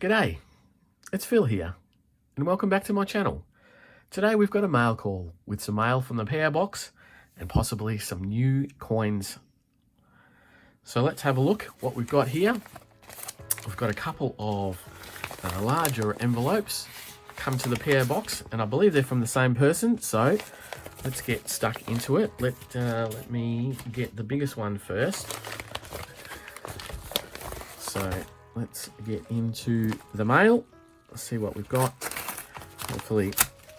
G'day, it's Phil here, and welcome back to my channel. Today we've got a mail call with some mail from the PO Box and possibly some new coins. So let's have a look what we've got here. We've got a couple of larger envelopes come to the PO Box, and I believe they're from the same person, so let's get stuck into it. Let me get the biggest one first. So let's get into the mail. Let's see what we've got. Hopefully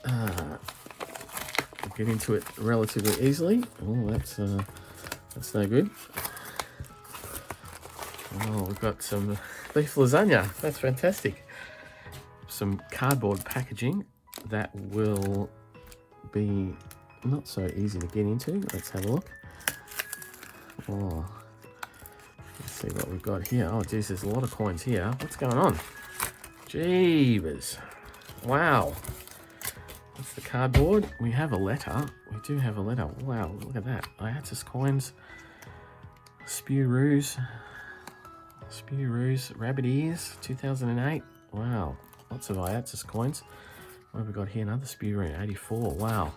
we'll get into it relatively easily. Oh, that's no good. Oh, we've got some beef lasagna. That's fantastic. Some cardboard packaging that will be not so easy to get into. Let's have a look. Oh, let's see what we've got here. Oh, geez, there's a lot of coins here. What's going on? Jeebus. Wow. That's the cardboard. We have a letter. We do have a letter. Wow, look at that. IATSIS coins. Spearoos, rabbit ears, 2008. Wow, lots of IATSIS coins. What have we got here? Another Spearoo, 84. Wow.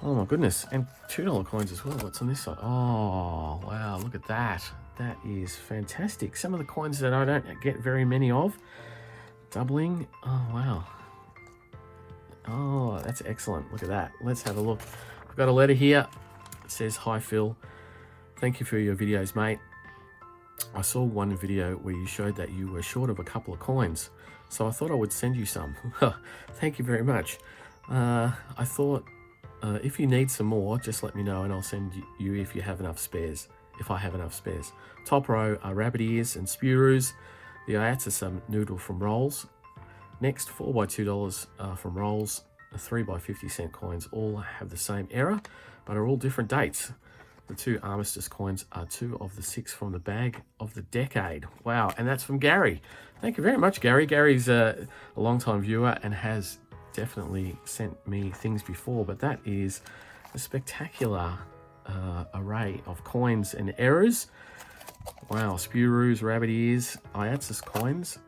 Oh my goodness. And $2 coins as well. What's on this side? Oh, wow, look at that. That is fantastic. Some of the coins that I don't get very many of. Doubling. Oh, wow. Oh, that's excellent. Look at that. Let's have a look. I've got a letter here. It says, "Hi Phil. Thank you for your videos, mate. I saw one video where you showed that you were short of a couple of coins, so I thought I would send you some." Thank you very much. I thought if you need some more, just let me know and I'll send you if you have enough spares. If I have enough spares. Top row are rabbit ears and Spearoos. The IATSIS are noodle from rolls. Next, 4x2 from rolls. The 3x50 coins all have the same error, but are all different dates. The 2 armistice coins are 2 of the 6 from the bag of the decade. Wow, and that's from Gary. Thank you very much, Gary. Gary's a long-time viewer and has definitely sent me things before, but that is a spectacular array of coins and errors. Wow, Spearoos, rabbit ears, IATSIS coins,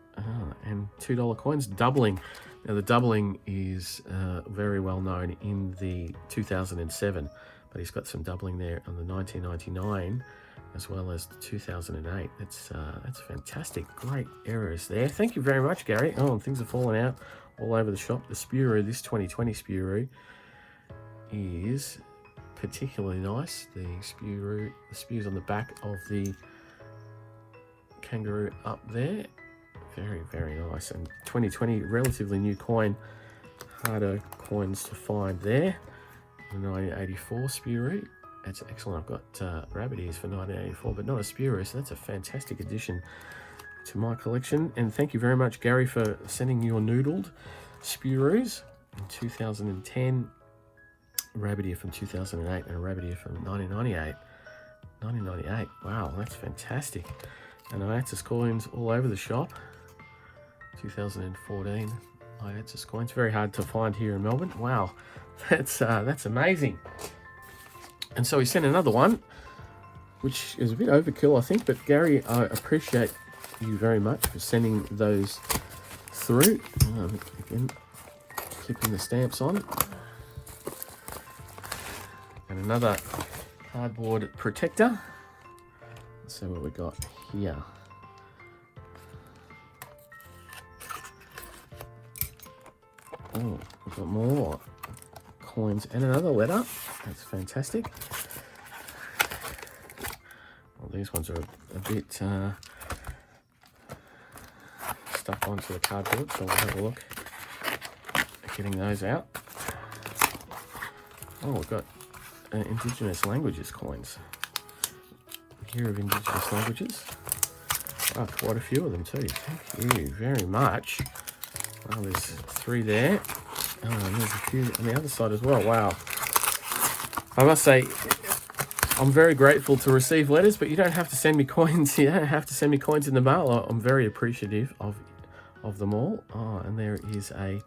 and $2 coins, doubling. Now the doubling is very well known in the 2007, but he's got some doubling there on the 1999 as well as the 2008. That's fantastic. Great errors there. Thank you very much, Gary. Oh, and things are falling out all over the shop. The Spearoo, this 2020 Spearoo, is particularly nice. The spears on the back of the kangaroo up there. Very, very nice. And 2020, relatively new coin. Harder coins to find there. The 1984 Spearoo. That's excellent. I've got rabbit ears for 1984, but not a Spearoo, so that's a fantastic addition to my collection. And thank you very much, Gary, for sending your noodled Spearoos in 2010, rabbit ear from 2008, and a rabbit ear from 1998. 1998. Wow, that's fantastic. And IATSIS coins all over the shop. 2014 IATSIS coins. Very hard to find here in Melbourne. Wow, that's amazing. And so he sent another one, which is a bit overkill, I think. But Gary, I appreciate you very much for sending those through. Again, keeping the stamps on. And another cardboard protector. Let's see what we got here. Oh, we've got more coins and another letter. That's fantastic. Well, these ones are a bit stuck onto the cardboard, so we'll have a look at getting those out. Oh, we've got Indigenous languages coins. Year of Indigenous languages. Oh, quite a few of them too. Thank you very much. Oh, there's 3 there. Oh, and there's a few on the other side as well. Wow. I must say, I'm very grateful to receive letters, but you don't have to send me coins. You don't have to send me coins in the mail. I'm very appreciative of them all. Oh, and there is a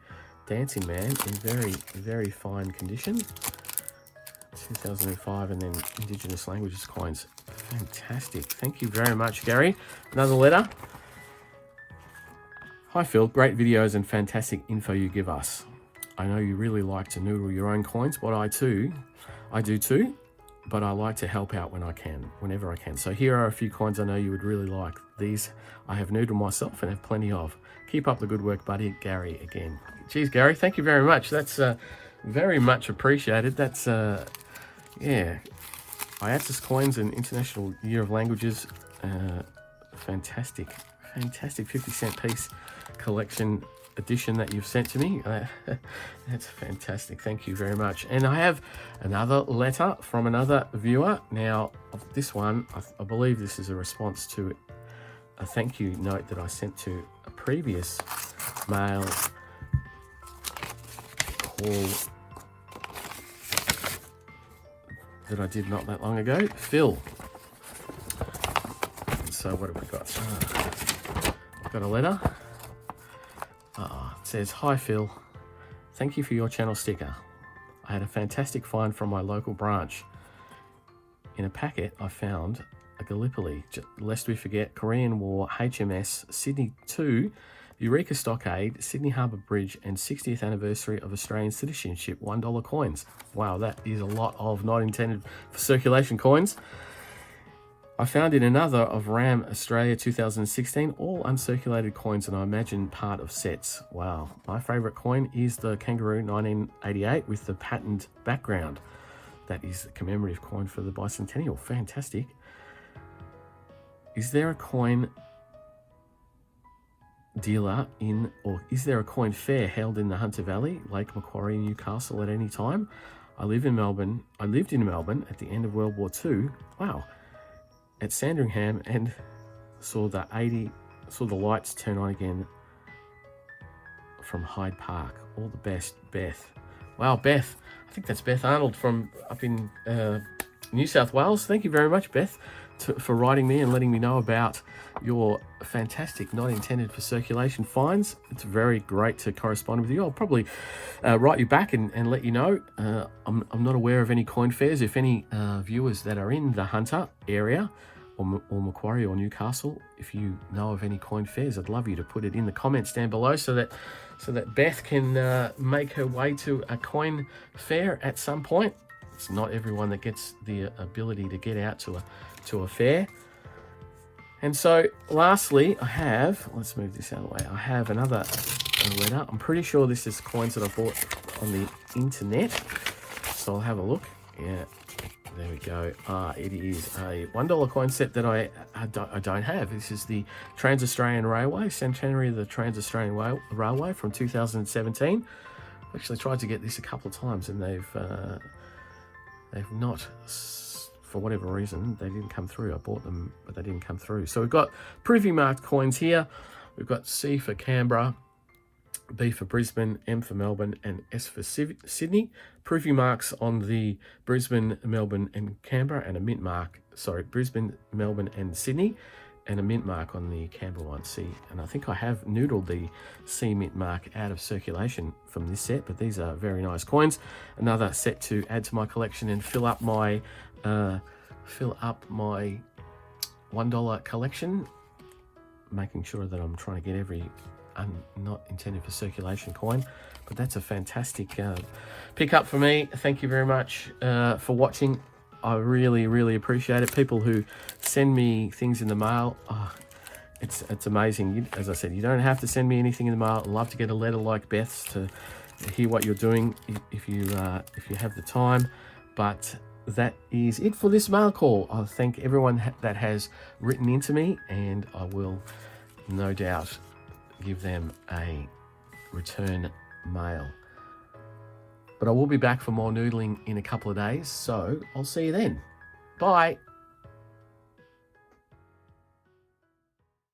dancing man in very, very fine condition. 2005, and then Indigenous languages coins. Fantastic. Thank you very much, Gary. Another letter. Hi Phil, great videos and fantastic info you give us. I know you really like to noodle your own coins, but I do too, but I like to help out whenever I can. So here are a few coins I know you would really like. These I have noodled myself and have plenty of. Keep up the good work, buddy. Gary again. Geez, Gary, thank you very much. That's very much appreciated. That's, yeah, IATSIS coins and International Year of Languages. Fantastic 50-cent piece collection edition that you've sent to me. That's fantastic. Thank you very much. And I have another letter from another viewer. Now, this one, I believe this is a response to a thank you note that I sent to a previous mail call that I did not that long ago. Phil. So what have we got? I've got a letter. It says, "Hi Phil, thank you for your channel sticker. I had a fantastic find from my local branch. In a packet I found a Gallipoli, lest we forget, Korean War HMS Sydney 2, Eureka Stockade, Sydney Harbour Bridge and 60th anniversary of Australian citizenship $1 coins." Wow, that is a lot of not intended for circulation coins. I found in another of RAM Australia 2016, all uncirculated coins and I imagine part of sets. Wow. My favourite coin is the Kangaroo 1988 with the patterned background. That is the commemorative coin for the bicentennial. Fantastic. Is there a coin dealer or is there a coin fair held in the Hunter Valley, Lake Macquarie, Newcastle at any time? I lived in Melbourne at the end of World War II. Wow. At Sandringham and saw the lights turn on again from Hyde Park. All the best, Beth. Wow, Beth. I think that's Beth Arnold from up in New South Wales. Thank you very much, Beth, for writing me and letting me know about your fantastic, not intended for circulation finds. It's very great to correspond with you. I'll probably write you back and let you know. I'm not aware of any coin fairs. If any viewers that are in the Hunter area or Macquarie or Newcastle, if you know of any coin fairs, I'd love you to put it in the comments down below so that Beth can make her way to a coin fair at some point. It's not everyone that gets the ability to get out to a fair. And so lastly, let's move this out of the way. I have another letter. I'm pretty sure this is coins that I bought on the internet. So I'll have a look. Yeah, there we go. It is a $1 coin set that I don't have. This is the Trans-Australian Railway, centenary of the Trans-Australian Railway from 2017. I actually tried to get this a couple of times and they've not, for whatever reason, they didn't come through. I bought them, but they didn't come through. So we've got preview marked coins here. We've got C for Canberra, B for Brisbane, M for Melbourne, and S for Sydney. Preview marks on the Brisbane, Melbourne, and Canberra, and a mint mark, Brisbane, Melbourne, and Sydney, and a mint mark on the Canberra one, C. And I think I have noodled the C mint mark out of circulation from this set, but these are very nice coins. Another set to add to my collection and fill up my $1 collection, making sure that I'm trying to get every not intended for circulation coin. But that's a fantastic pickup for me. Thank you very much for watching. I really, really appreciate it. People who send me things in the mail, it's amazing. As I said, you don't have to send me anything in the mail. I'd love to get a letter like Beth's to hear what you're doing if you have the time. But that is it for this mail call. I thank everyone that has written into me, and I will no doubt give them a return mail. But I will be back for more noodling in a couple of days, so I'll see you then. Bye.